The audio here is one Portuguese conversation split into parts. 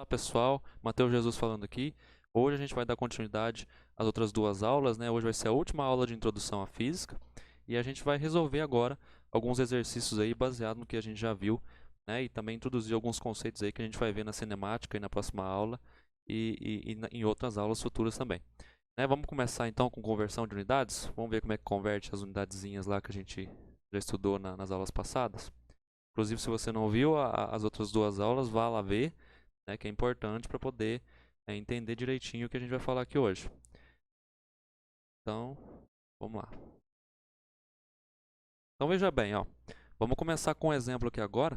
Olá pessoal, Matheus Jesus falando aqui. Hoje a gente vai dar continuidade às outras duas aulas, né? Hoje vai ser a última aula de introdução à física e a gente vai resolver agora alguns exercícios aí baseado no que a gente já viu, né? E também introduzir alguns conceitos aí que a gente vai ver na cinemática e na próxima aula e em outras aulas futuras também. Né? Vamos começar então com conversão de unidades. Vamos ver como é que converte as unidadezinhas lá que a gente já estudou nas aulas passadas. Inclusive, se você não viu as outras duas aulas, vá lá ver, né, que é importante para poder entender direitinho o que a gente vai falar aqui hoje. Então, vamos lá. Então, veja bem, ó, vamos começar com um exemplo aqui agora,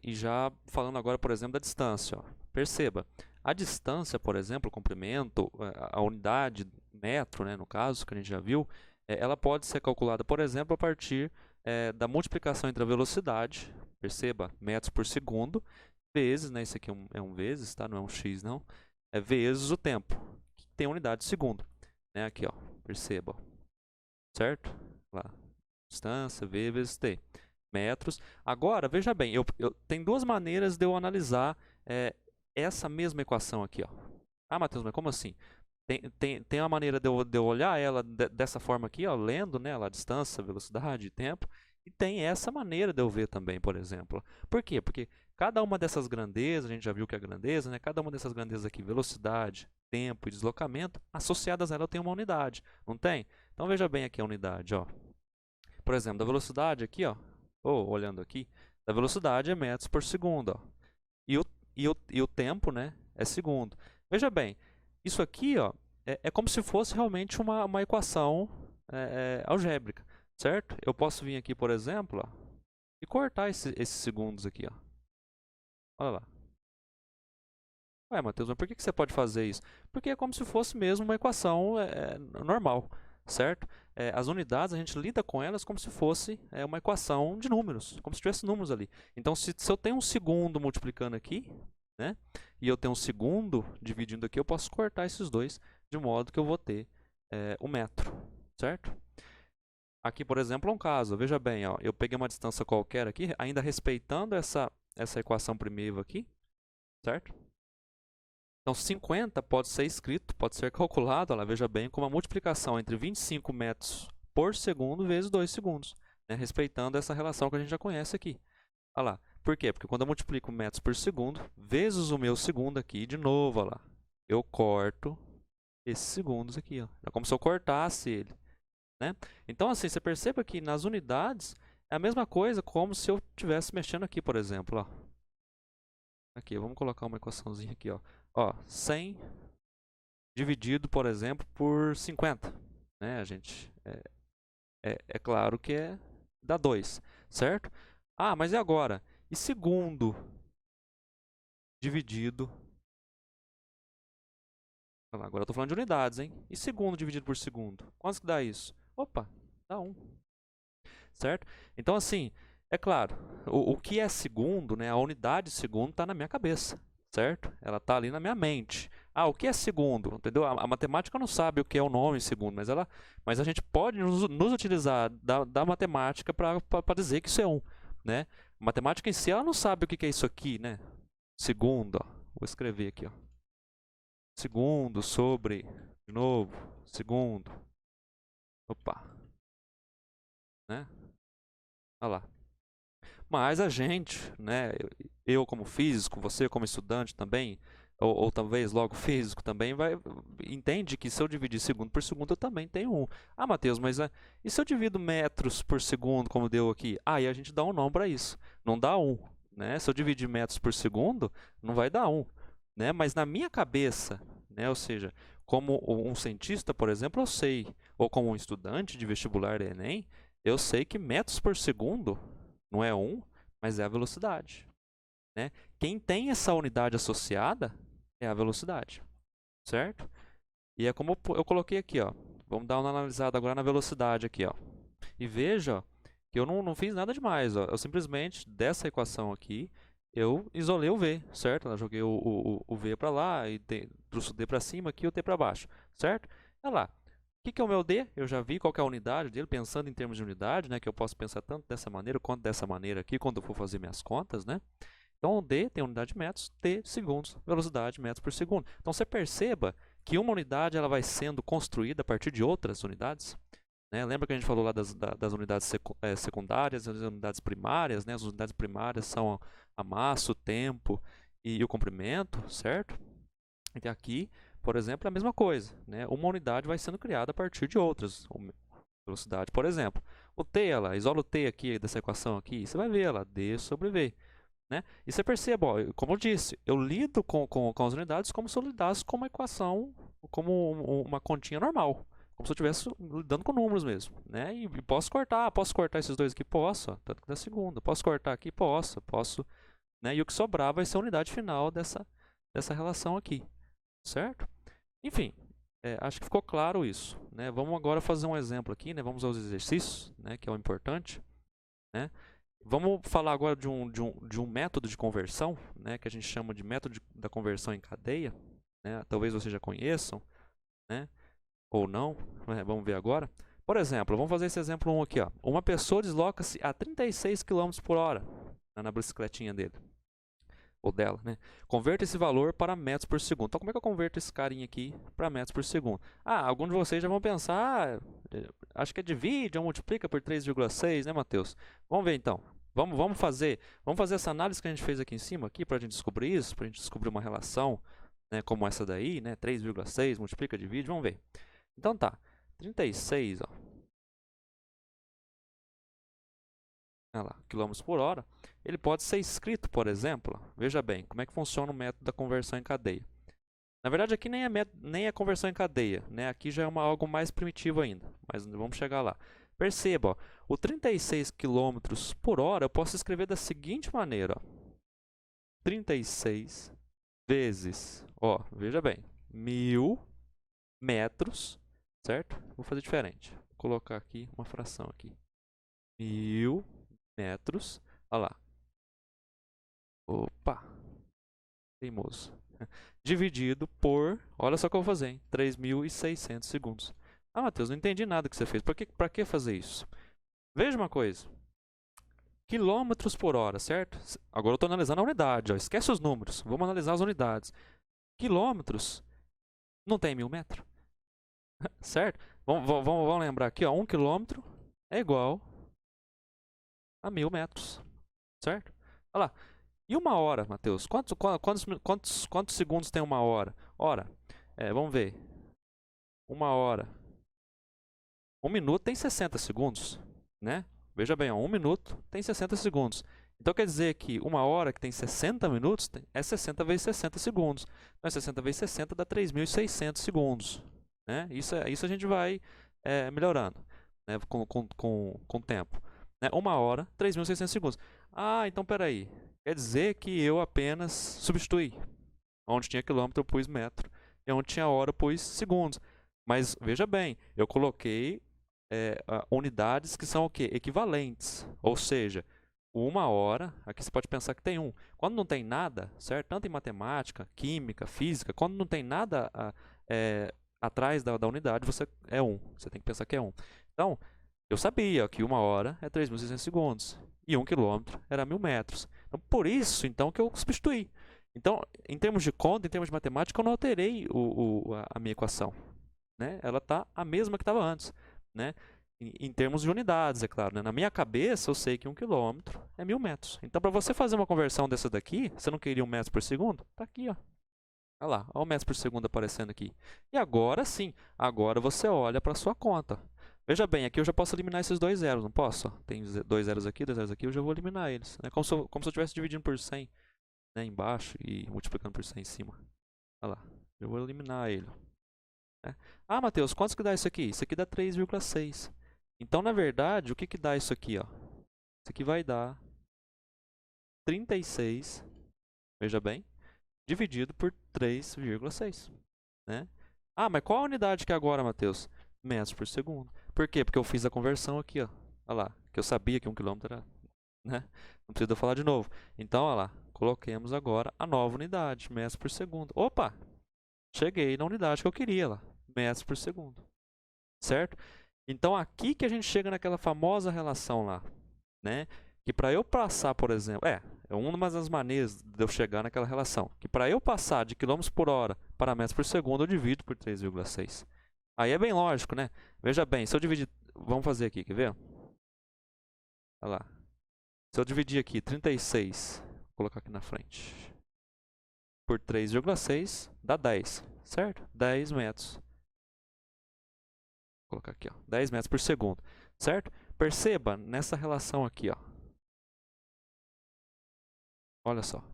e já falando agora, por exemplo, da distância. Ó. Perceba, a distância, por exemplo, o comprimento, a unidade, metro, né, no caso, que a gente já viu, ela pode ser calculada, por exemplo, a partir da multiplicação entre a velocidade, perceba, metros por segundo, vezes, né, esse aqui é um vezes, tá? Não é um x não, é vezes o tempo, que tem unidade de segundo, né? Aqui, ó, perceba, ó. Certo? Lá, distância, v vezes t, metros. Agora, veja bem, tem duas maneiras de eu analisar essa mesma equação aqui, ó. Ah, Matheus, mas como assim? Tem uma maneira de eu olhar ela dessa forma aqui, ó, lendo, né, a distância, velocidade e tempo, e tem essa maneira de eu ver também, por exemplo. Por quê? Porque cada uma dessas grandezas, a gente já viu que é a grandeza, né, cada uma dessas grandezas aqui, velocidade, tempo e deslocamento, associadas a ela tem uma unidade, não tem? Então veja bem aqui a unidade, ó. Por exemplo, da velocidade aqui, ó, olhando aqui, da velocidade é metros por segundo, ó. E o tempo, né, é segundo. Veja bem, isso aqui, ó, é como se fosse realmente uma equação algébrica, certo? Eu posso vir aqui, por exemplo, ó, e cortar esses segundos aqui, ó. Olha lá. Ué, Matheus, mas por que você pode fazer isso? Porque é como se fosse mesmo uma equação normal, certo? As unidades, a gente lida com elas como se fosse uma equação de números, como se tivesse números ali. Então, se eu tenho um segundo multiplicando aqui, né, e eu tenho um segundo dividindo aqui, eu posso cortar esses dois, de modo que eu vou ter o metro, certo? Aqui, por exemplo, é um caso. Veja bem, ó, eu peguei uma distância qualquer aqui, ainda respeitando essa equação primitiva aqui, certo? Então, 50 pode ser escrito, pode ser calculado, olha, veja bem, como uma multiplicação entre 25 metros por segundo vezes 2 segundos, né, respeitando essa relação que a gente já conhece aqui. Olha lá. Por quê? Porque quando eu multiplico metros por segundo, vezes o meu segundo aqui, de novo, olha lá, eu corto esses segundos aqui. Ó. É como se eu cortasse ele. Né? Então, assim, você perceba que nas unidades é a mesma coisa como se eu estivesse mexendo aqui, por exemplo. Ó. Aqui, vamos colocar uma equaçãozinha aqui. Ó, 100 dividido, por exemplo, por 50. Né? A gente, é claro que dá 2, certo? Ah, mas e agora? E segundo dividido... Agora eu estou falando de unidades, hein? E segundo dividido por segundo? Quanto que dá isso? Opa, dá 1. Certo? Então, assim, é claro, o que é segundo, né, a unidade de segundo está na minha cabeça, certo? Ela está ali na minha mente. Ah, o que é segundo? Entendeu? A matemática não sabe o que é o nome segundo, mas a gente pode nos utilizar da matemática para dizer que isso é 1. Né? A matemática em si, ela não sabe o que é isso aqui, né? Segundo, ó. Vou escrever aqui, ó. Segundo sobre, de novo, segundo. Opa. Né? Olha lá. Mas a gente, né, eu como físico, você como estudante também, ou talvez logo físico também, entende que se eu dividir segundo por segundo, eu também tenho 1. Ah, Matheus, mas e se eu divido metros por segundo, como deu aqui? Aí a gente dá um nome para isso, não dá 1. Né? Se eu dividir metros por segundo, não vai dar 1. Né? Mas na minha cabeça, né, ou seja, como um cientista, por exemplo, eu sei, ou como um estudante de vestibular da Enem, eu sei que metros por segundo não é 1, mas é a velocidade. Né? Quem tem essa unidade associada é a velocidade, certo? E é como eu coloquei aqui, ó. Vamos dar uma analisada agora na velocidade aqui, ó. E veja que eu não fiz nada demais, ó. Eu simplesmente, dessa equação aqui, eu isolei o v, certo? Eu joguei o v para lá e trouxe o d para cima aqui e o t para baixo, certo? Olha lá. O que é o meu D? Eu já vi qual que é a unidade dele, pensando em termos de unidade, né? Que eu posso pensar tanto dessa maneira quanto dessa maneira aqui, quando eu for fazer minhas contas, né? Então, o D tem unidade de metros, T segundos, velocidade metros por segundo. Então, você perceba que uma unidade ela vai sendo construída a partir de outras unidades. Né? Lembra que a gente falou lá das unidades secundárias, as unidades primárias, né? As unidades primárias são a massa, o tempo e o comprimento, certo? Então aqui, por exemplo, é a mesma coisa, né? Uma unidade vai sendo criada a partir de outras. Velocidade, por exemplo. O T, ela, isola o T aqui dessa equação aqui, você vai ver ela, D sobre V. Né? E você perceba, ó, como eu disse, eu lido com as unidades como se eu lidasse com uma equação, como uma continha normal. Como se eu estivesse lidando com números mesmo. Né? E posso cortar esses dois aqui? Posso, ó, tanto que da segunda. Posso cortar aqui? Posso. Né? E o que sobrar vai ser a unidade final dessa relação aqui. Certo? Enfim, acho que ficou claro isso. Né? Vamos agora fazer um exemplo aqui, né? Vamos aos exercícios, né? Que é o importante. Né? Vamos falar agora de um método de conversão, né? Que a gente chama de método da conversão em cadeia. Né? Talvez vocês já conheçam, né? Ou não. Né? Vamos ver agora. Por exemplo, vamos fazer esse exemplo 1 aqui. Ó. Uma pessoa desloca-se a 36 km por hora na bicicletinha dele. Ou dela, né? Converta esse valor para metros por segundo. Então, como é que eu converto esse carinha aqui para metros por segundo? Alguns de vocês já vão pensar, acho que divide ou multiplica por 3,6, né, Matheus? Vamos ver então. Vamos fazer essa análise que a gente fez aqui em cima, aqui, para a gente descobrir isso, para a gente descobrir uma relação, né, como essa daí, né? 3,6, multiplica, divide, vamos ver. Então tá, 36, ó. Olha lá, quilômetros por hora, ele pode ser escrito, por exemplo, veja bem, como é que funciona o método da conversão em cadeia. Na verdade, aqui nem é conversão em cadeia, né? Aqui já é algo mais primitivo ainda, mas vamos chegar lá. Perceba, ó, o 36 km por hora eu posso escrever da seguinte maneira. Ó, 36 vezes, ó, veja bem, 1000 metros, certo? Vou fazer diferente. Vou colocar aqui uma fração aqui. 1000 metros. Olha lá. Opa! Teimoso. Dividido por, olha só o que eu vou fazer, hein? 3.600 segundos. Matheus, não entendi nada que você fez. Pra que fazer isso? Veja uma coisa. Quilômetros por hora, certo? Agora eu estou analisando a unidade. Ó. Esquece os números. Vamos analisar as unidades. Quilômetros não tem 1000 metros. Certo? Vamos lembrar aqui. Ó, 1 quilômetro é igual a 1000 metros. Certo? Olha lá. E uma hora, Matheus? Quantos segundos tem uma hora? Ora, vamos ver. Uma hora. 1 minuto tem 60 segundos, né? Veja bem, ó, 1 minuto tem 60 segundos. Então quer dizer que uma hora que tem 60 minutos é 60 vezes 60 segundos. Então 60 vezes 60 dá 3.600 segundos. Né? Isso a gente vai melhorando, né? com o tempo. Né? Uma hora, 3.600 segundos. Então peraí. Quer dizer que eu apenas substituí. Onde tinha quilômetro eu pus metro. E onde tinha hora eu pus segundos. Mas veja bem, eu coloquei unidades que são o quê? Equivalentes. Ou seja, uma hora, aqui você pode pensar que tem um. Quando não tem nada, certo? Tanto em matemática, química, física, quando não tem nada atrás da unidade, você é um. Você tem que pensar que é um. Então, eu sabia que uma hora é 3.600 segundos. E 1 quilômetro era 1000 metros. Então, por isso, então, que eu substituí. Então, em termos de conta, em termos de matemática, eu não alterei a minha equação. Né? Ela está a mesma que estava antes. Né? Em termos de unidades, é claro. Né? Na minha cabeça, eu sei que 1 quilômetro é 1000 metros. Então, para você fazer uma conversão dessa daqui, você não queria 1 metro por segundo? Está aqui, ó. Olha lá, olha o metro por segundo aparecendo aqui. E agora sim, agora você olha para a sua conta. Veja bem, aqui eu já posso eliminar esses dois zeros, não posso? Tem 2 zeros aqui, 2 zeros aqui, eu já vou eliminar eles. É como se eu estivesse dividindo por 100, né, embaixo e multiplicando por 100 em cima. Olha lá, eu vou eliminar ele. Matheus, quantos que dá isso aqui? Isso aqui dá 3,6. Então, na verdade, o que dá isso aqui? Ó? Isso aqui vai dar 36, veja bem, dividido por 3,6. Né? Mas qual a unidade que é agora, Matheus? Metros por segundo. Por quê? Porque eu fiz a conversão aqui, ó. Olha lá, que eu sabia que 1 quilômetro era... Né? Não precisa falar de novo. Então, olha lá, coloquemos agora a nova unidade, metros por segundo. Opa! Cheguei na unidade que eu queria lá, metros por segundo. Certo? Então, aqui que a gente chega naquela famosa relação lá, né? Que para eu passar, por exemplo... É uma das maneiras de eu chegar naquela relação. Que para eu passar de km por hora para metros por segundo, eu divido por 3,6. Aí é bem lógico, né? Veja bem, se eu dividir... Vamos fazer aqui, quer ver? Olha lá. Se eu dividir aqui 36, vou colocar aqui na frente, por 3,6, dá 10, certo? 10 metros. Vou colocar aqui, ó, 10 metros por segundo, certo? Perceba nessa relação aqui, ó. Olha só.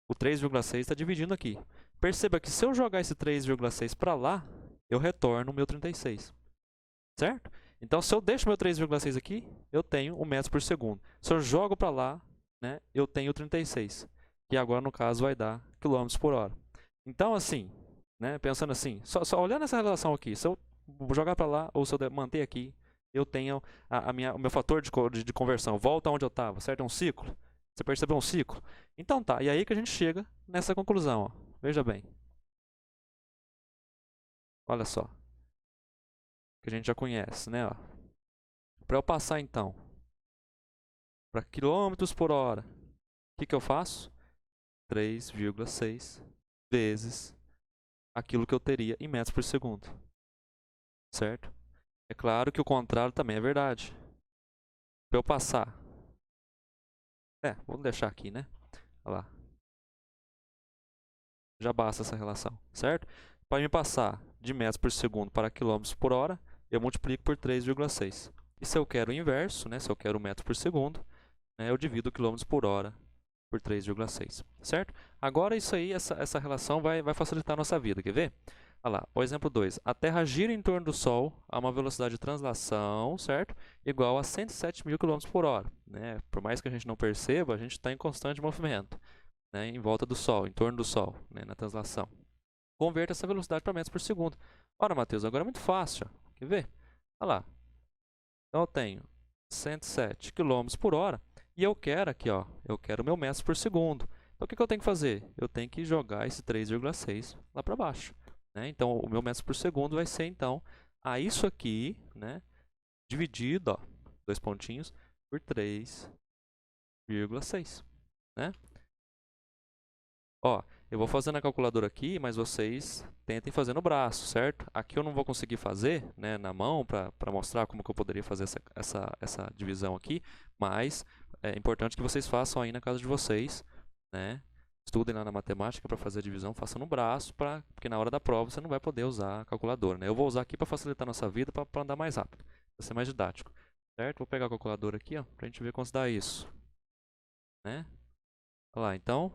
O 3,6 está dividindo aqui. Perceba que se eu jogar esse 3,6 para lá, eu retorno o meu 36. Certo? Então, se eu deixo meu 3,6 aqui, eu tenho 1 metro por segundo. Se eu jogo para lá, né, eu tenho 36. Que agora, no caso, vai dar km por hora. Então, assim, né, pensando assim, só olhando essa relação aqui, se eu jogar para lá ou se eu manter aqui, eu tenho o meu fator de conversão. Volta onde eu estava, certo? É um ciclo. Você percebeu um ciclo? Então tá, e aí que a gente chega nessa conclusão. Ó. Veja bem. Olha só. Que a gente já conhece, né? Para eu passar então para quilômetros por hora, o que eu faço? 3,6 vezes aquilo que eu teria em metros por segundo. Certo? É claro que o contrário também é verdade. Para eu passar... vamos deixar aqui, né? Olha lá. Já basta essa relação, certo? Para me passar de metros por segundo para quilômetros por hora, eu multiplico por 3,6. E se eu quero o inverso, né? Se eu quero metro por segundo, né, eu divido quilômetros por hora por 3,6, certo? Agora isso aí, essa relação vai facilitar a nossa vida, quer ver? Olha lá, o exemplo 2. A Terra gira em torno do Sol a uma velocidade de translação, certo? Igual a 107.000 km por hora. Né? Por mais que a gente não perceba, a gente está em constante movimento, né? Em volta do Sol, em torno do Sol, né? Na translação. Converta essa velocidade para metros por segundo. Ora, Matheus, agora é muito fácil. Ó. Quer ver? Olha lá. Então eu tenho 107 km por hora. E eu quero aqui, ó, eu quero meu metros por segundo. Então, o que eu tenho que fazer? Eu tenho que jogar esse 3,6 lá para baixo. Né? Então, o meu metros por segundo vai ser, então, a isso aqui, né, dividido, ó, 2 pontinhos, por 3,6. Né? Ó, eu vou fazer na calculadora aqui, mas vocês tentem fazer no braço, certo? Aqui eu não vou conseguir fazer, né, na mão para mostrar como que eu poderia fazer essa divisão aqui, mas é importante que vocês façam aí na casa de vocês, né? Estudem lá na matemática para fazer a divisão, façam no braço, porque na hora da prova você não vai poder usar a calculadora, né? Eu vou usar aqui para facilitar a nossa vida, para andar mais rápido, para ser mais didático, certo? Vou pegar a calculadora aqui, ó, para a gente ver quanto dá isso, né? Olha lá, então,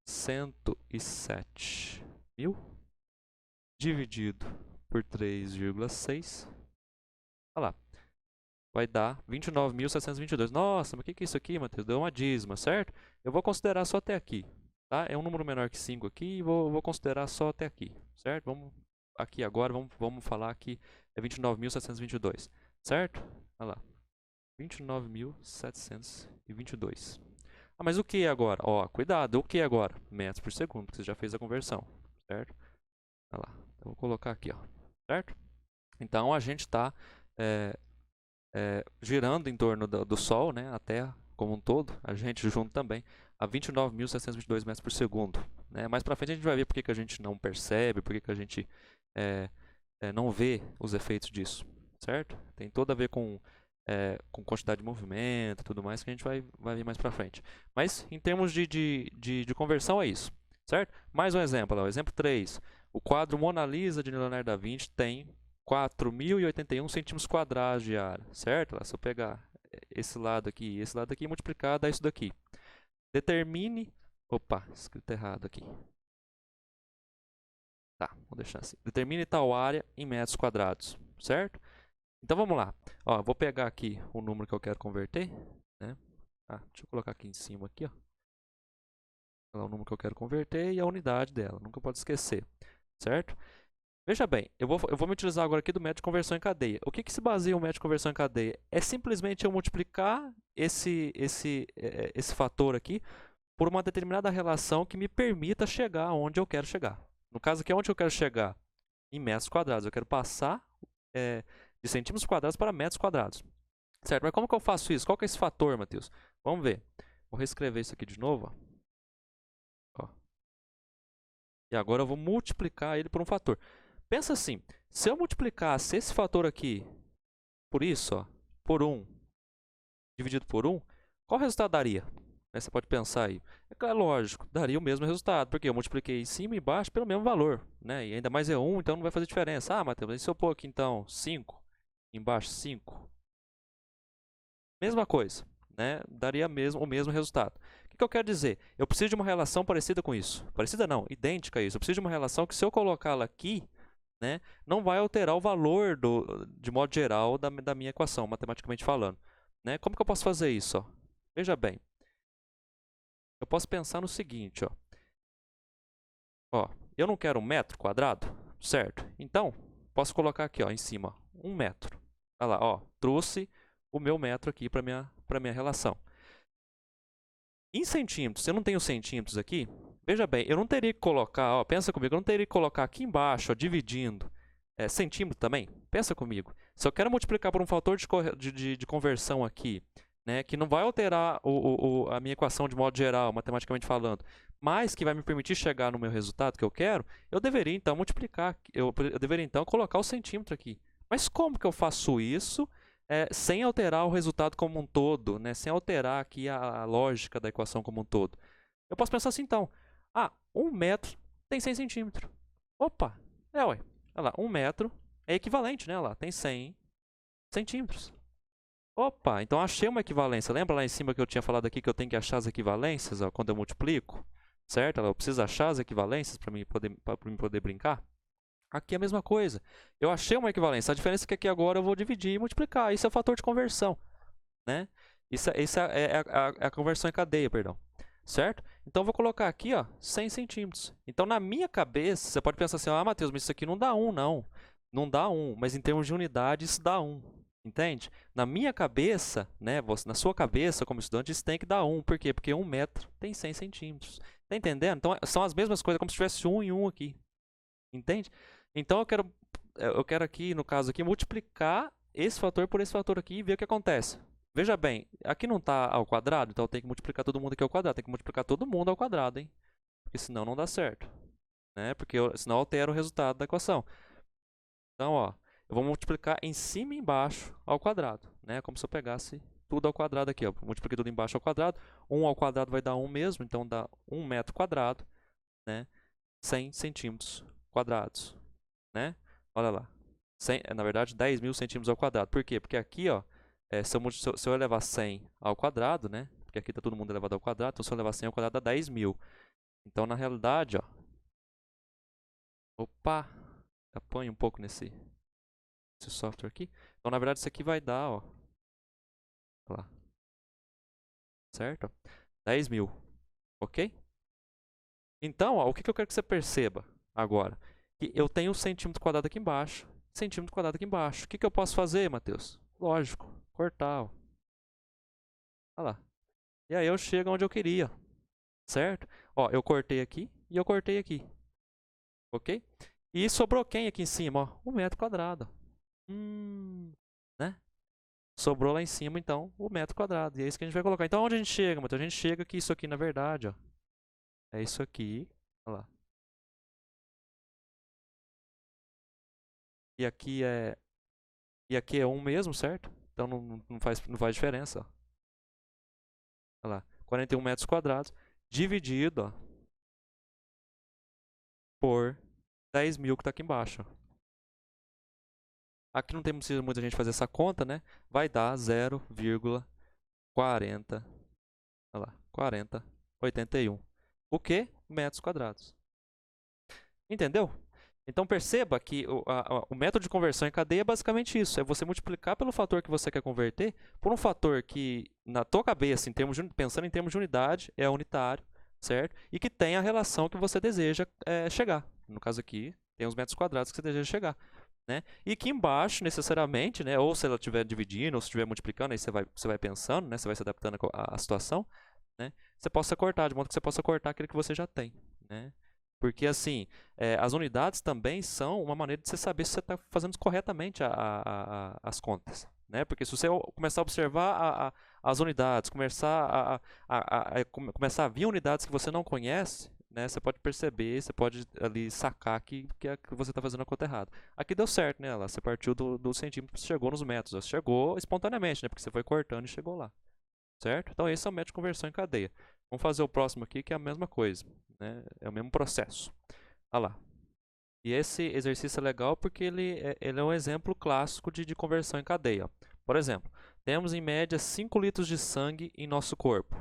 107.000 dividido por 3,6, olha lá, vai dar 29.722. Nossa, mas o que é isso aqui, Matheus? Deu uma dízima, certo? Eu vou considerar só até aqui, tá? É um número menor que 5 aqui e vou considerar só até aqui, certo? Vamos aqui agora, vamos falar que é 29.722, certo? Olha lá, 29.722. Ah, mas o que agora? Ó, cuidado, o que agora? Metros por segundo, porque você já fez a conversão, certo? Olha lá, eu vou colocar aqui, ó, certo? Então, a gente está girando em torno do Sol, né, a Terra como um todo, a gente junto também, a 29.722 metros por segundo. Né? Mais para frente a gente vai ver por que a gente não percebe, por que a gente não vê os efeitos disso, certo? Tem tudo a ver com quantidade de movimento e tudo mais que a gente vai ver mais para frente. Mas em termos de conversão é isso, certo? Mais um exemplo, o exemplo 3. O quadro Mona Lisa de Leonardo da Vinci tem 4.081 centímetros quadrados de área, certo? Se eu pegar esse lado aqui e multiplicar, dá isso daqui. Determine... Opa, escrito errado aqui. Tá, vou deixar assim. Determine tal área em metros quadrados, certo? Então vamos lá. Ó, vou pegar aqui o número que eu quero converter. Né? Deixa eu colocar aqui em cima, aqui, ó. O número que eu quero converter e a unidade dela. Nunca pode esquecer, certo? Veja bem, eu vou me utilizar agora aqui do método de conversão em cadeia. O que se baseia o método de conversão em cadeia? É simplesmente eu multiplicar esse fator aqui por uma determinada relação que me permita chegar onde eu quero chegar. No caso aqui, onde eu quero chegar? Em metros quadrados. Eu quero passar de centímetros quadrados para metros quadrados. Certo? Mas como que eu faço isso? Qual que é esse fator, Matheus? Vamos ver. Vou reescrever isso aqui de novo. Ó. E agora eu vou multiplicar ele por um fator. Pensa assim, se eu multiplicasse esse fator aqui por isso, ó, por 1, dividido por 1, qual resultado daria? Você pode pensar aí. É claro, lógico, daria o mesmo resultado, porque eu multipliquei em cima e embaixo pelo mesmo valor, né? E ainda mais é 1, então não vai fazer diferença. Ah, Matheus, mas se eu pôr aqui então 5, embaixo 5, mesma coisa, né? Daria o mesmo resultado. O que eu quero dizer? Eu preciso de uma relação parecida com isso. Parecida não, idêntica a isso. Eu preciso de uma relação que se eu colocá-la aqui, né, não vai alterar o valor, de modo geral, da minha equação, matematicamente falando. Né? Como que eu posso fazer isso? Ó? Veja bem. Eu posso pensar no seguinte, ó, eu não quero 1 metro quadrado, certo? Então, posso colocar aqui, ó, em cima, 1 metro. Olha lá, ó, trouxe o meu metro aqui para minha relação. Em centímetros, eu não tenho centímetros aqui. Veja bem, eu não teria que colocar, ó, pensa comigo, eu não teria que colocar aqui embaixo, ó, dividindo, centímetro também. Pensa comigo. Se eu quero multiplicar por um fator de conversão aqui, né, que não vai alterar a minha equação de modo geral, matematicamente falando, mas que vai me permitir chegar no meu resultado que eu quero, eu deveria então multiplicar, eu deveria então colocar o centímetro aqui. Mas como que eu faço isso sem alterar o resultado como um todo, né, sem alterar aqui a lógica da equação como um todo? Eu posso pensar assim então, 1 metro tem 100 centímetros. Opa, ué, olha lá, 1 metro é equivalente, né, olha lá, tem 100 centímetros. Opa, então achei uma equivalência. Lembra lá em cima que eu tinha falado aqui que eu tenho que achar as equivalências, ó, quando eu multiplico? Certo? Eu preciso achar as equivalências para mim poder brincar. Aqui é a mesma coisa. Eu achei uma equivalência. A diferença é que aqui agora eu vou dividir e multiplicar. Isso é o fator de conversão. Né? Isso é a conversão em cadeia, perdão. Certo? Então eu vou colocar aqui, ó, 100 centímetros. Então na minha cabeça, você pode pensar assim, Matheus, mas isso aqui não dá 1, não. Não dá 1, mas em termos de unidade isso dá 1. Entende? Na minha cabeça, né, na sua cabeça como estudante, isso tem que dar 1. Por quê? Porque 1 metro tem 100 centímetros. Tá entendendo? Então são as mesmas coisas, como se tivesse 1 e 1 aqui. Entende? Então eu quero aqui, no caso aqui, multiplicar esse fator por esse fator aqui e ver o que acontece. Veja bem, aqui não está ao quadrado, então eu tenho que multiplicar todo mundo aqui ao quadrado. Tem que multiplicar todo mundo ao quadrado, hein? Porque senão não dá certo. Né? Porque senão altera o resultado da equação. Então, ó, eu vou multiplicar em cima e embaixo ao quadrado. Né? Como se eu pegasse tudo ao quadrado aqui. Ó. Multipliquei tudo embaixo ao quadrado. 1 ao quadrado vai dar 1 mesmo, então dá 1 metro quadrado, né? 100 centímetros quadrados. Né? Olha lá. 100, na verdade, 10.000 centímetros ao quadrado. Por quê? Porque aqui, ó, se eu elevar 100 ao quadrado, né? Porque aqui está todo mundo elevado ao quadrado, então se eu elevar 100 ao quadrado dá 10.000. Então, na realidade, ó, opa, apanho um pouco nesse software aqui. Então, na verdade, isso aqui vai dar, ó, lá, certo? 10.000, ok? Então, ó, o que eu quero que você perceba agora? Que eu tenho um centímetro quadrado aqui embaixo, centímetro quadrado aqui embaixo. O que eu posso fazer, Matheus? Lógico, cortar, ó. Olha lá. E aí eu chego onde eu queria, certo? Ó, eu cortei aqui e eu cortei aqui, ok? E sobrou quem aqui em cima? Ó, 1 metro quadrado. Né? Sobrou lá em cima, então, o metro quadrado. E é isso que a gente vai colocar. Então, onde a gente chega, Matheus? A gente chega que isso aqui, na verdade, ó, é isso aqui. Olha lá. E aqui é 1 mesmo, certo? Então, não faz diferença. Ó. Olha lá. 41 metros quadrados dividido, ó, por 10.000 que está aqui embaixo. Ó. Aqui não tem muita gente fazer essa conta, né? Vai dar 0,40, olha lá, 4081. O que? Metros quadrados. Entendeu? Então perceba que o método de conversão em cadeia é basicamente isso. É você multiplicar pelo fator que você quer converter por um fator que, na tua cabeça, pensando em termos de unidade, é unitário, certo? E que tem a relação que você deseja chegar. No caso aqui, tem os metros quadrados que você deseja chegar. Né? E que embaixo, necessariamente, né, ou se ela estiver dividindo, ou se estiver multiplicando, aí você vai pensando, né, você vai se adaptando à situação, né, você possa cortar, de modo que você possa cortar aquilo que você já tem. Né? Porque, assim, as unidades também são uma maneira de você saber se você está fazendo corretamente as contas. Né? né? Porque se você começar a observar as unidades, começar a vir unidades que você não conhece, né? Você pode perceber, você pode ali sacar que você está fazendo a conta errada. Aqui deu certo, né? Lá, você partiu do centímetro, chegou nos metros. Você chegou espontaneamente, né? Porque você foi cortando e chegou lá. Certo? Então esse é o método de conversão em cadeia. Vamos fazer o próximo aqui, que é a mesma coisa, né? É o mesmo processo. Olha lá. E esse exercício é legal porque ele é um exemplo clássico de conversão em cadeia. Por exemplo, temos em média 5 litros de sangue em nosso corpo.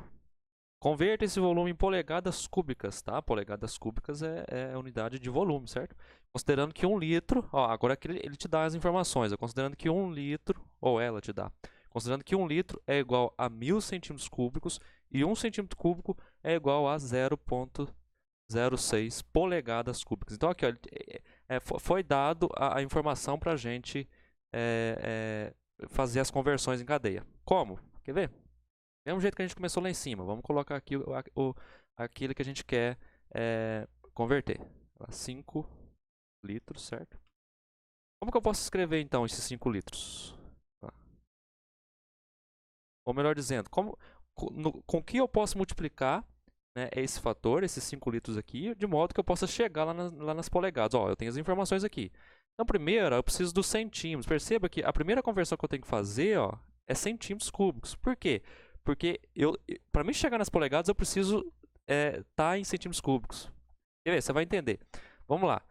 Converta esse volume em polegadas cúbicas, tá? Polegadas cúbicas é a unidade de volume, certo? Considerando que 1 litro, ó, agora aqui ele te dá as informações, considerando que 1 litro, ou ela te dá, considerando que 1 litro é igual a 1000 centímetros cúbicos e 1 centímetro cúbico é igual a 0,06 polegadas cúbicas. Então aqui ó, foi dado a informação para a gente fazer as conversões em cadeia. Como? Quer ver? Mesmo jeito que a gente começou lá em cima. Vamos colocar aqui aquilo que a gente quer converter. 5 litros, certo? Como que eu posso escrever então esses 5 litros? Ou melhor dizendo, com que eu posso multiplicar, né, esse fator, esses 5 litros aqui, de modo que eu possa chegar lá nas polegadas. Ó, eu tenho as informações aqui. Então, primeiro, eu preciso dos centímetros. Perceba que a primeira conversão que eu tenho que fazer, ó, é centímetros cúbicos. Por quê? Porque para mim chegar nas polegadas, eu preciso estar em centímetros cúbicos. Quer ver? Você vai entender. Vamos lá.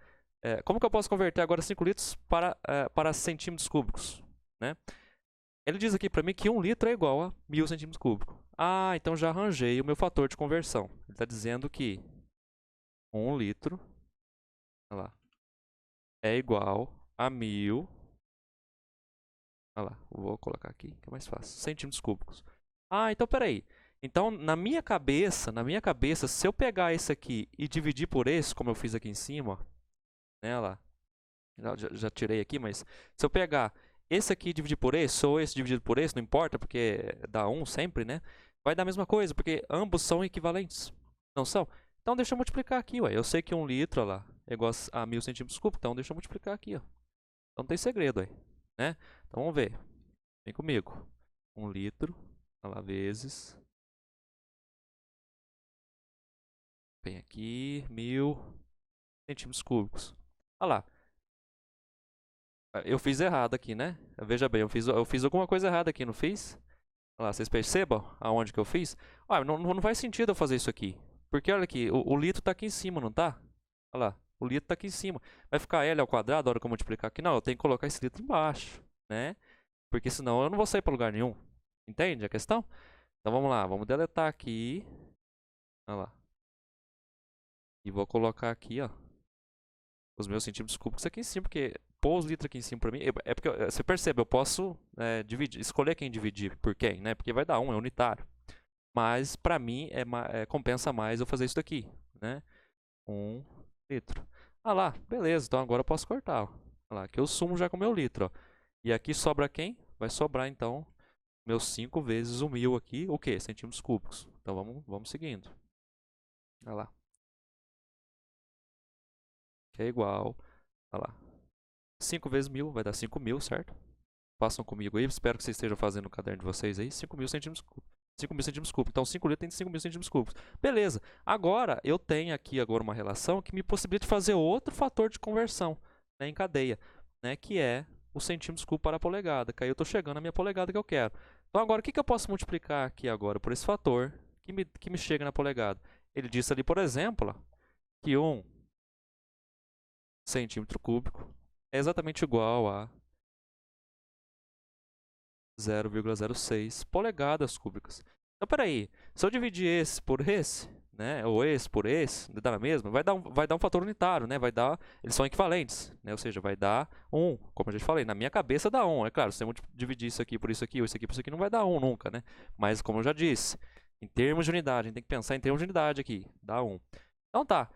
Como que eu posso converter agora 5 litros para centímetros cúbicos? Né? Ele diz aqui para mim que 1 litro é igual a 1000 centímetros cúbicos. Ah, então já arranjei o meu fator de conversão. Ele está dizendo que 1 litro, olha lá, é igual a 1000, olha lá, vou colocar aqui que é mais fácil, centímetros cúbicos. Ah, então peraí. Então, na minha cabeça, se eu pegar esse aqui e dividir por esse, como eu fiz aqui em cima, ó, né, olha lá, já tirei aqui, mas se eu pegar esse aqui e dividir por esse, ou esse dividido por esse, não importa, porque dá 1 sempre, né? Vai dar a mesma coisa, porque ambos são equivalentes. Não são? Então deixa eu multiplicar aqui, ué. Eu sei que 1 litro, ó lá, é igual a 1000 centímetros cúbicos, então deixa eu multiplicar aqui, ó. Então não tem segredo aí, né? Então vamos ver. Vem comigo. 1 litro, olha lá, vezes. Vem aqui, 1000 centímetros cúbicos. Olha lá. Eu fiz errado aqui, né? Veja bem, eu fiz alguma coisa errada aqui, não fiz? Olha lá, vocês percebam aonde que eu fiz? Ah, não faz sentido eu fazer isso aqui. Porque olha aqui, o litro está aqui em cima, não tá? Olha lá, o litro está aqui em cima. Vai ficar L ao quadrado a hora que eu multiplicar aqui? Não, eu tenho que colocar esse litro embaixo, né? Porque senão eu não vou sair para lugar nenhum. Entende a questão? Então vamos lá, vamos deletar aqui. Olha lá. E vou colocar aqui, ó, os meus centímetros cúbicos aqui em cima, porque pôr os litros aqui em cima para mim, é porque você percebe, eu posso escolher quem dividir por quem, né? Porque vai dar 1, é unitário. Mas para mim compensa mais eu fazer isso daqui, né? 1 litro. Ah lá, beleza, então agora eu posso cortar, ó. Olha lá, aqui eu sumo já com o meu litro, ó. E aqui sobra quem? Vai sobrar então meus 5 vezes o 1000 aqui, o que? Centímetros cúbicos. Então vamos seguindo. Olha lá. Que é igual, olha lá, 5 vezes 1000 vai dar 5000, certo? Façam comigo aí, espero que vocês estejam fazendo no caderno de vocês aí, 5000 centímetros cúbicos. 5.000 centímetros cúbicos. Então, 5 litros tem 5.000 centímetros cúbicos. Beleza. Agora, eu tenho aqui agora uma relação que me possibilita fazer outro fator de conversão, né, em cadeia, né, que é o centímetros cúbicos para a polegada. Que aí eu estou chegando na minha polegada que eu quero. Então, agora, o que eu posso multiplicar aqui agora por esse fator que me chega na polegada? Ele disse ali, por exemplo, ó, que 1 centímetro cúbico é exatamente igual a 0,06 polegadas cúbicas. Então, peraí, se eu dividir esse por esse, né, ou esse por esse, dá na mesma, vai dar um fator unitário, né, eles são equivalentes, né, ou seja, vai dar 1, como eu já falei, na minha cabeça dá 1, é claro, se eu dividir isso aqui por isso aqui, ou isso aqui por isso aqui, não vai dar 1 nunca, né, mas como eu já disse, em termos de unidade, a gente tem que pensar em termos de unidade aqui, dá 1. Então tá,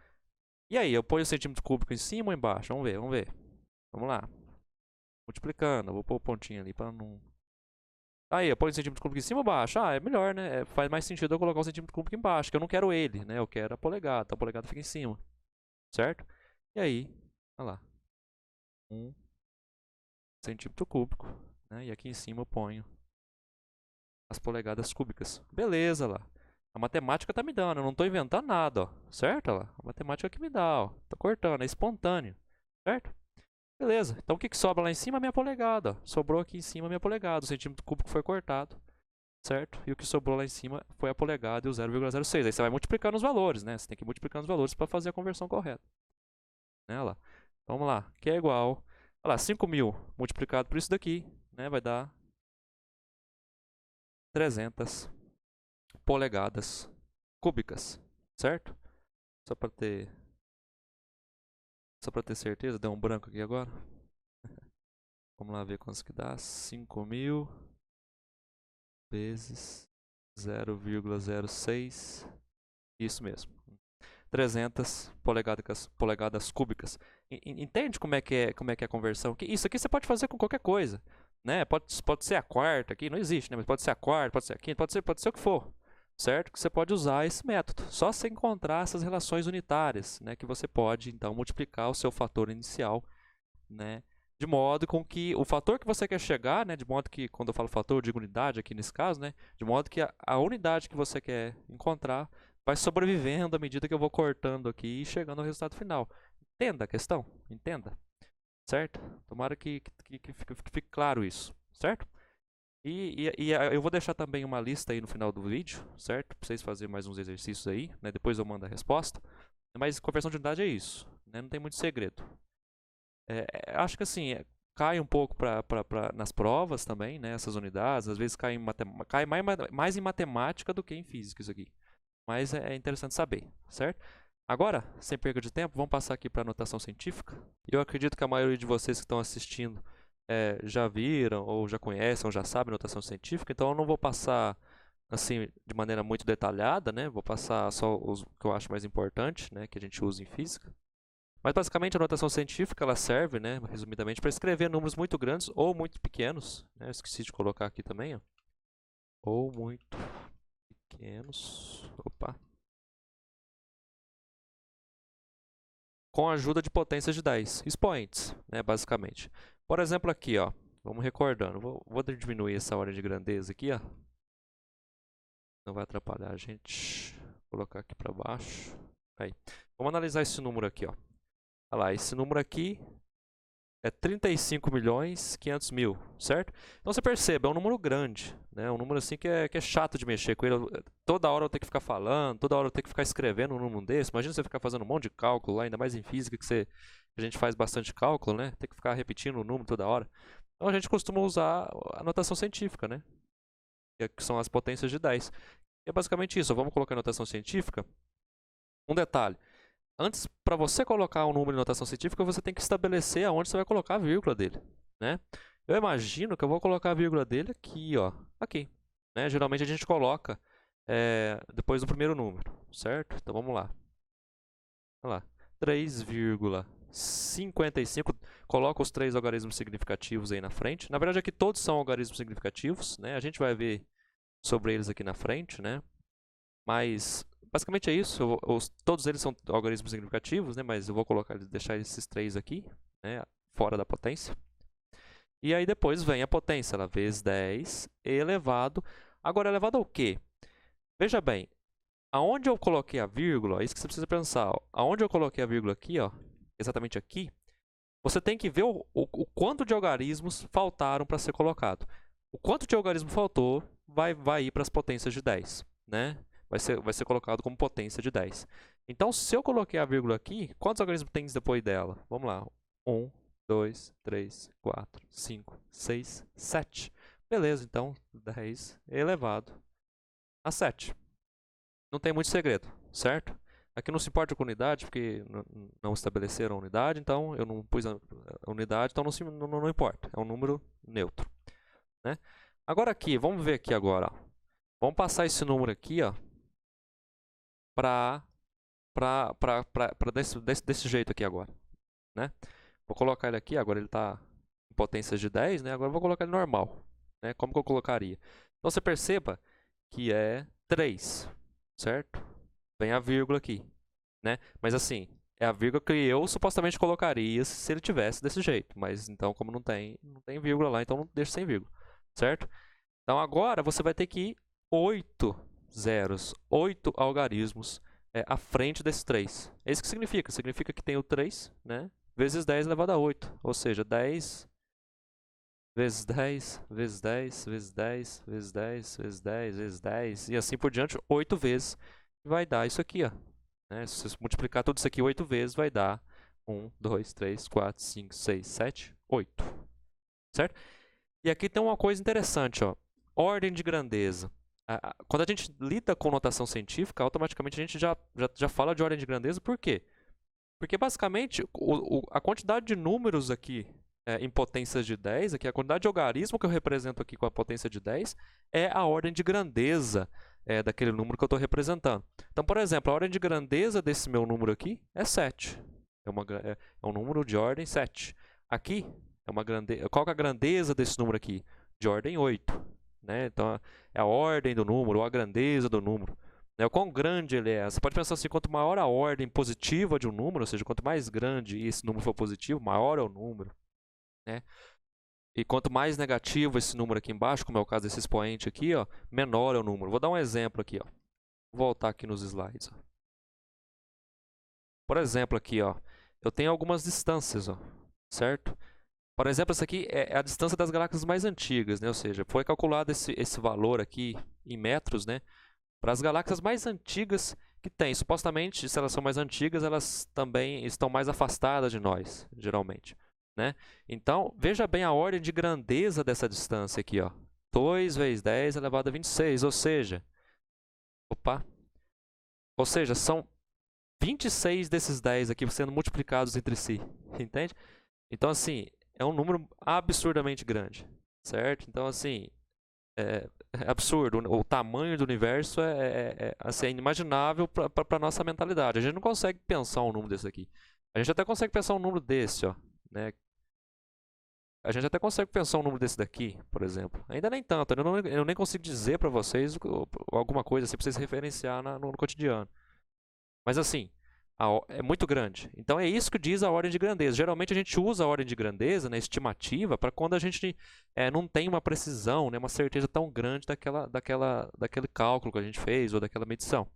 e aí, eu ponho o centímetro cúbico em cima ou embaixo? Vamos ver, vamos lá, multiplicando, eu vou pôr o pontinho ali para não... Aí, eu ponho o centímetro cúbico em cima ou embaixo? Ah, é melhor, né? Faz mais sentido eu colocar o centímetro cúbico embaixo, que eu não quero ele, né? Eu quero a polegada, então a polegada fica em cima, certo? E aí, olha lá, 1 centímetro cúbico né? E aqui em cima eu ponho as polegadas cúbicas. Beleza lá. A matemática tá me dando, eu não estou inventando nada, ó, certo? Ó, a matemática que me dá, ó. Tô cortando, é espontâneo, certo? Beleza. Então o que sobra lá em cima? A minha polegada, ó. Sobrou aqui em cima a minha polegada, o centímetro cúbico foi cortado, certo? E o que sobrou lá em cima foi a polegada e o 0,06. Aí você vai multiplicando os valores, né? Você tem que ir multiplicando os valores para fazer a conversão correta. Né? Olha lá. Então, vamos lá, que é igual, olha lá, 5.000 multiplicado por isso daqui, né? Vai dar 300 polegadas cúbicas, certo? Só para ter certeza, deu um branco aqui agora. Vamos lá ver quantos que dá. 5.000 vezes 0,06. Isso mesmo. 300 polegadas cúbicas. Entende como é que é a conversão? Isso aqui você pode fazer com qualquer coisa, né? Pode ser a quarta aqui, não existe, né? Mas pode ser a quarta, pode ser a quinta, pode ser o que for, certo? Que você pode usar esse método. Só você encontrar essas relações unitárias, né? Que você pode então multiplicar o seu fator inicial, né? De modo com que o fator que você quer chegar, né? De modo que quando eu falo fator, eu digo unidade aqui nesse caso, né? De modo que a unidade que você quer encontrar vai sobrevivendo à medida que eu vou cortando aqui e chegando ao resultado final. Entenda a questão? Entenda. Certo? Tomara que fique claro isso. Certo? E eu vou deixar também uma lista aí no final do vídeo, certo? Para vocês fazerem mais uns exercícios aí, né? Depois eu mando a resposta. Mas conversão de unidade é isso, né? Não tem muito segredo. Acho que assim, cai um pouco nas provas também, né? Essas unidades, às vezes cai mais em matemática do que em física isso aqui. Mas é interessante saber, certo? Agora, sem perda de tempo, vamos passar aqui para a notação científica. Eu acredito que a maioria de vocês que estão assistindo já viram, ou já conhecem, ou já sabem notação científica, então eu não vou passar assim de maneira muito detalhada, né? Vou passar só os que eu acho mais importante, né? Que a gente usa em física. Mas basicamente a notação científica ela serve, né? Resumidamente, para escrever números muito grandes ou muito pequenos. Né? Esqueci de colocar aqui também, ó. Ou muito pequenos. Opa. Com a ajuda de potências de 10, expoentes, né, basicamente. Por exemplo, aqui, ó, vamos recordando. Vou diminuir essa ordem de grandeza aqui, ó. Não vai atrapalhar a gente. Vou colocar aqui para baixo. Aí. Vamos analisar esse número aqui, ó. Olha lá, esse número aqui é 35.500.000, certo? Então você percebe, é um número grande, né? É um número assim que é chato de mexer com ele. Toda hora eu tenho que ficar falando, toda hora eu tenho que ficar escrevendo um número desse. Imagina você ficar fazendo um monte de cálculo lá, ainda mais em física, que a gente faz bastante cálculo, né? Tem que ficar repetindo o número toda hora. Então a gente costuma usar a notação científica, né? Que são as potências de 10. E é basicamente isso. Vamos colocar a notação científica. Um detalhe. Antes, para você colocar um número em notação científica, você tem que estabelecer aonde você vai colocar a vírgula dele, né? Eu imagino que eu vou colocar a vírgula dele aqui, ó, aqui, né? Geralmente a gente coloca depois do primeiro número, certo? Então vamos lá. Olha lá, 3,55. Coloca os 3 algarismos significativos aí na frente. Na verdade aqui todos são algarismos significativos, né? A gente vai ver sobre eles aqui na frente, né? Mas basicamente é isso. Todos eles são algarismos significativos, né? Mas eu vou deixar esses 3 aqui, né? Fora da potência. E aí depois vem a potência, ela vezes 10 elevado. Agora, elevado ao quê? Veja bem, aonde eu coloquei a vírgula, é isso que você precisa pensar. Ó. Aonde eu coloquei a vírgula aqui, ó, exatamente aqui, você tem que ver o quanto de algarismos faltaram para ser colocado. O quanto de algarismo faltou vai ir para as potências de 10, né? Vai ser colocado como potência de 10. Então, se eu coloquei a vírgula aqui, quantos algarismos tem depois dela? Vamos lá. 1, 2, 3, 4, 5, 6, 7. Beleza, então 10 elevado a 7. Não tem muito segredo, certo? Aqui não se importa com unidade, porque não estabeleceram a unidade, então eu não pus a unidade, então não importa. É um número neutro. Né? Agora aqui, vamos ver aqui agora. Ó. Vamos passar esse número aqui, ó, desse jeito aqui agora. Né? Vou colocar ele aqui, agora ele está em potências de 10, né? Agora eu vou colocar ele normal. Né? Como que eu colocaria? Então você perceba que é 3, certo? Vem a vírgula aqui. Né? Mas assim, é a vírgula que eu supostamente colocaria se ele tivesse desse jeito. Mas então, como não tem vírgula lá, então não deixa sem vírgula, certo? Então agora você vai ter que ir 8 zeros, 8 algarismos à frente desses 3. É isso que significa. Significa que tem o 3, né? Vezes 10 elevado a 8. Ou seja, 10 vezes 10, vezes 10, vezes 10, vezes 10, vezes 10, vezes 10, e assim por diante, 8 vezes. Vai dar isso aqui, ó. Né? Se você multiplicar tudo isso aqui 8 vezes, vai dar 1, 2, 3, 4, 5, 6, 7, 8. Certo? E aqui tem uma coisa interessante, ó. Ordem de grandeza. Quando a gente lida com notação científica, automaticamente a gente já fala de ordem de grandeza. Por quê? Porque basicamente a quantidade de números aqui em potências de 10, aqui, a quantidade de algarismo que eu represento aqui com a potência de 10 é a ordem de grandeza daquele número que eu estou representando. Então, por exemplo, a ordem de grandeza desse meu número aqui é 7. É um número de ordem 7. Aqui, qual que é a grandeza desse número aqui? De ordem 8. Né? Então, é a ordem do número, ou a grandeza do número. O quão grande ele é. Você pode pensar assim, quanto maior a ordem positiva de um número, ou seja, quanto mais grande esse número for positivo, maior é o número. Né? E quanto mais negativo esse número aqui embaixo, como é o caso desse expoente aqui, ó, menor é o número. Vou dar um exemplo aqui. Ó. Vou voltar aqui nos slides. Ó. Por exemplo, aqui, ó, eu tenho algumas distâncias, ó, certo? Por exemplo, essa aqui é a distância das galáxias mais antigas, né? Ou seja, foi calculado esse valor aqui em metros, né? Para as galáxias mais antigas que tem. Supostamente, se elas são mais antigas, elas também estão mais afastadas de nós, geralmente. Né? Então, veja bem a ordem de grandeza dessa distância aqui. Ó. 2 vezes 10 elevado a 26, ou seja, são 26 desses 10 aqui sendo multiplicados entre si. Entende? Então, assim, é um número absurdamente grande. Certo? Então, assim, é absurdo. O tamanho do universo assim, é inimaginável para a nossa mentalidade. A gente não consegue pensar um número desse aqui. A gente até consegue pensar um número desse, ó, né? A gente até consegue pensar um número desse daqui, por exemplo. Ainda nem tanto. Eu nem consigo dizer para vocês alguma coisa assim para vocês referenciar no cotidiano. Mas assim, é muito grande. Então é isso que diz a ordem de grandeza. Geralmente a gente usa a ordem de grandeza, né, estimativa, para quando a gente não tem uma precisão, né, uma certeza tão grande daquele cálculo que a gente fez ou daquela medição.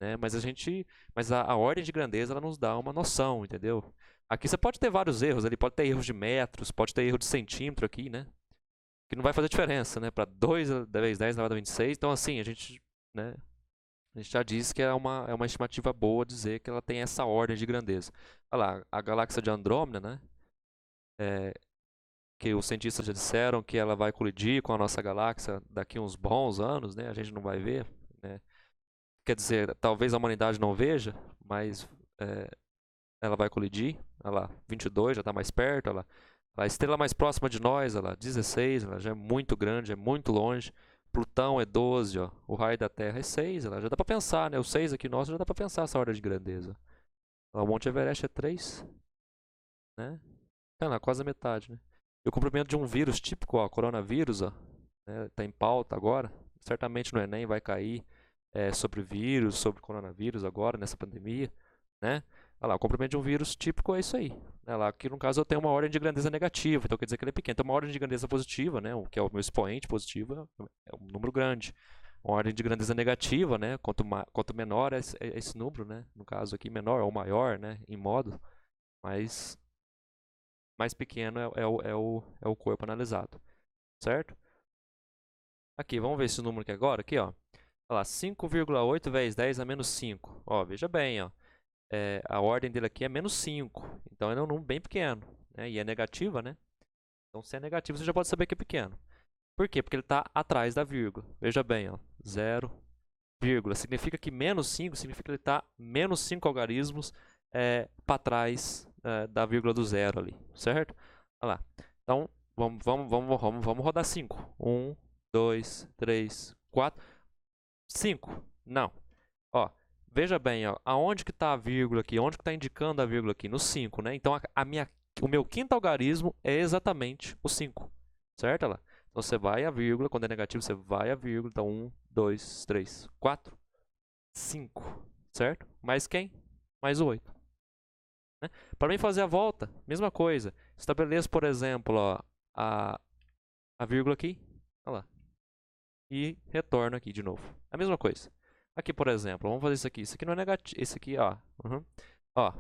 Né? Mas a ordem de grandeza ela nos dá uma noção, entendeu? Aqui você pode ter vários erros, ali pode ter erros de metros, pode ter erro de centímetro aqui, né? Que não vai fazer diferença, né? Para 2 vezes 10 elevado a 26. Então, assim, né, a gente já disse que é uma estimativa boa dizer que ela tem essa ordem de grandeza. Olha lá, a galáxia de Andrômeda, né? Que os cientistas já disseram que ela vai colidir com a nossa galáxia daqui a uns bons anos, né? A gente não vai ver, né? Quer dizer, talvez a humanidade não veja, mas ela vai colidir. Olha lá, 22 já está mais perto. Olha lá. A estrela mais próxima de nós, olha lá, 16, ela já é muito grande, é muito longe. Plutão é 12, ó. O raio da Terra é 6. Já dá para pensar, né? O 6 aqui nosso já dá para pensar essa ordem de grandeza. Lá, o Monte Everest é 3, né? Lá, quase a metade, né? E o comprimento de um vírus típico, ó, coronavírus, ó, né? Tá em pauta agora. Certamente no Enem vai cair sobre vírus, sobre coronavírus agora, nessa pandemia, né? Olha lá, o comprimento de um vírus típico é isso aí. Lá, aqui no caso eu tenho uma ordem de grandeza negativa, então quer dizer que ele é pequeno. Então uma ordem de grandeza positiva, né, que é o meu expoente positivo, é um número grande. Uma ordem de grandeza negativa, né, quanto menor é esse número, né, no caso aqui menor ou maior, né, em modo, mais pequeno é o corpo analisado, certo? Aqui, vamos ver esse número aqui agora, aqui ó. Olha lá, 5,8 vezes 10 a menos 5. Ó, veja bem, ó. A ordem dele aqui é menos 5. Então ele é um número bem pequeno. Né? E é negativa, né? Então se é negativo, você já pode saber que é pequeno. Por quê? Porque ele está atrás da vírgula. Veja bem, ó, 0, vírgula. Significa que menos 5 significa que ele está menos 5 algarismos para trás da vírgula do zero ali. Certo? Olha lá. Então vamos rodar 5. 1, 2, 3, 4, 5. Não. Ó, veja bem, ó, aonde que está a vírgula aqui? Onde que está indicando a vírgula aqui? No 5, né? Então, o meu quinto algarismo é exatamente o 5, certo? Lá. Então, você vai a vírgula, quando é negativo, você vai a vírgula. Então, 1, 2, 3, 4, 5, certo? Mais quem? Mais o 8. né? Para mim fazer a volta, mesma coisa. Estabeleço, por exemplo, ó, a vírgula aqui, olha lá, e retorno aqui de novo. A mesma coisa. Aqui, por exemplo, vamos fazer isso aqui. Isso aqui não é negativo. Esse aqui, ó. Ó.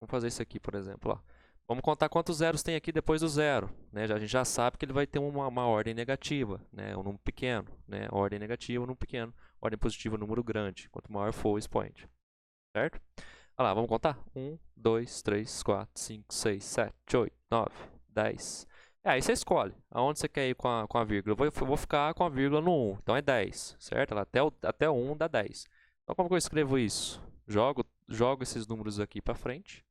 Vamos fazer isso aqui, por exemplo, ó. Vamos contar quantos zeros tem aqui depois do zero, né? A gente já sabe que ele vai ter uma ordem negativa, né? Um número pequeno, né? Ordem negativa, um número pequeno. Ordem positiva, um número grande. Quanto maior for o expoente. Certo? Olha lá, vamos contar? 1, 2, 3, 4, 5, 6, 7, 8, 9, 10. Aí você escolhe aonde você quer ir com a vírgula. Eu vou ficar com a vírgula no 1, então é 10, certo? Até o 1 dá 10. Então como que eu escrevo isso? Jogo esses números aqui para frente.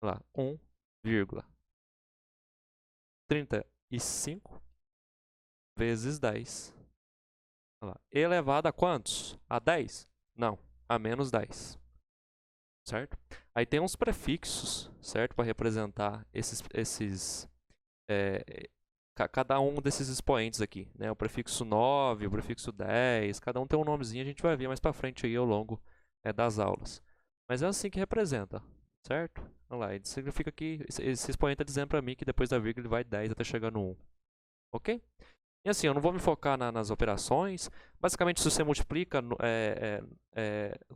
Olha lá, 1,35 vezes 10. Olha lá, elevado a quantos? A 10? Não, a menos 10. Certo? Aí tem uns prefixos, certo? Para representar cada um desses expoentes aqui, né? O prefixo 9, o prefixo 10, cada um tem um nomezinho, a gente vai ver mais para frente aí ao longo das aulas. Mas é assim que representa, certo? Olha lá, isso significa que esse expoente está dizendo para mim que depois da vírgula ele vai 10 até chegar no 1. Ok? E assim, eu não vou me focar nas operações. Basicamente, se você multiplica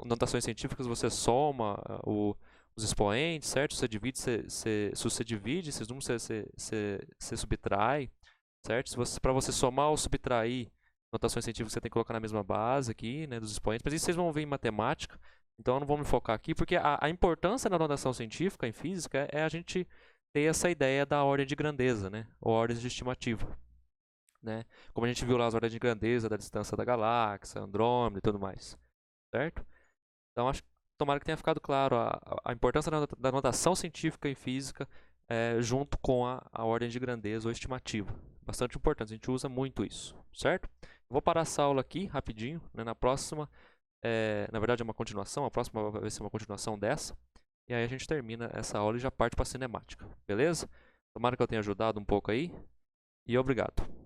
notações científicas, você soma os expoentes, certo? Se você divide esses números, você subtrai, certo? Para você somar ou subtrair notações científicas, você tem que colocar na mesma base aqui, né, dos expoentes. Mas isso vocês vão ver em matemática, então eu não vou me focar aqui, porque a importância da notação científica em física é a gente ter essa ideia da ordem de grandeza, né? Ou ordem de estimativa. Né? Como a gente viu lá as ordens de grandeza da distância da galáxia, Andrômeda e tudo mais, certo? Então, tomara que tenha ficado claro a importância da notação científica em física junto com a ordem de grandeza ou estimativa. Bastante importante, a gente usa muito isso, certo? Eu vou parar essa aula aqui rapidinho, né? Na próxima, na verdade é uma continuação, a próxima vai ser uma continuação dessa, e aí a gente termina essa aula e já parte para a cinemática, beleza? Tomara que eu tenha ajudado um pouco aí, e obrigado.